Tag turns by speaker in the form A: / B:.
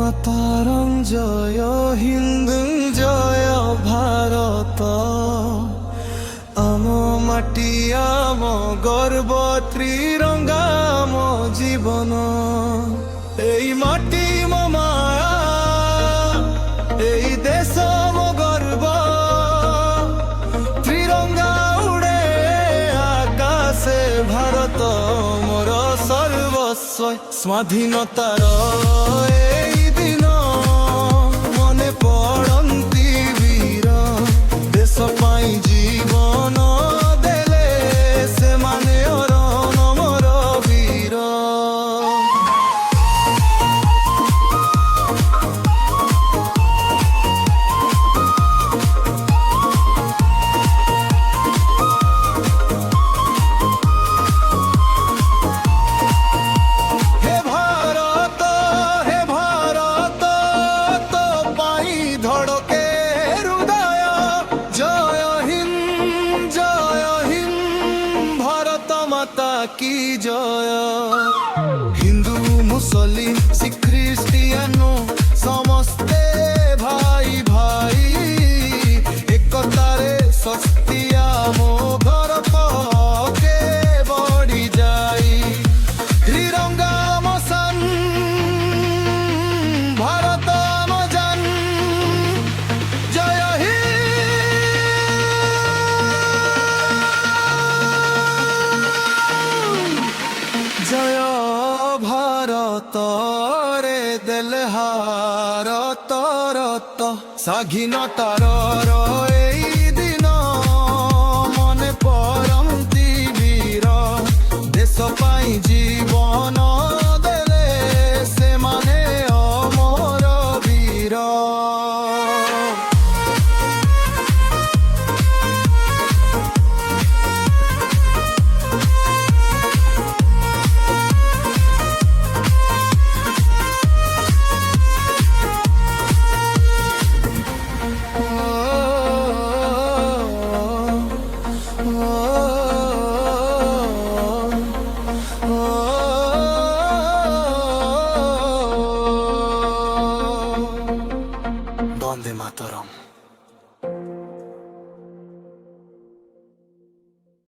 A: মাতারং জয় হিন্দু জয় ভারত আম মাটি আম গর্ব ত্রিরঙ্গা আম জীবন এই মাটি মো মায়া এই দেশ মো গর্ব ত্রিরঙ্গা উড়ে আকাশে ভারত মোর সর্বস্ব স্বাধীনতার এই দিন মনে পড়ন্তি বীর দেশ পাই জীবন দেলে সেমানে অরণমর বীর ধড়কে হৃদয় জয় হিন্দ ভারত মাতা কি জয় হিন্দু মুসলিম শিখ খ্রিস্টিয়ানো সমস্তে ভাই ভাই একতারে শক্তি আমো ভারতকে বড়ি যাই ত্রিরঙ্গা মশান ভারত মজান জয় জয় ভারত রে দেল হারত রত স্বাধীনতার এই দিন মনে পড়ন্তি বীর দেশ পাই জীবন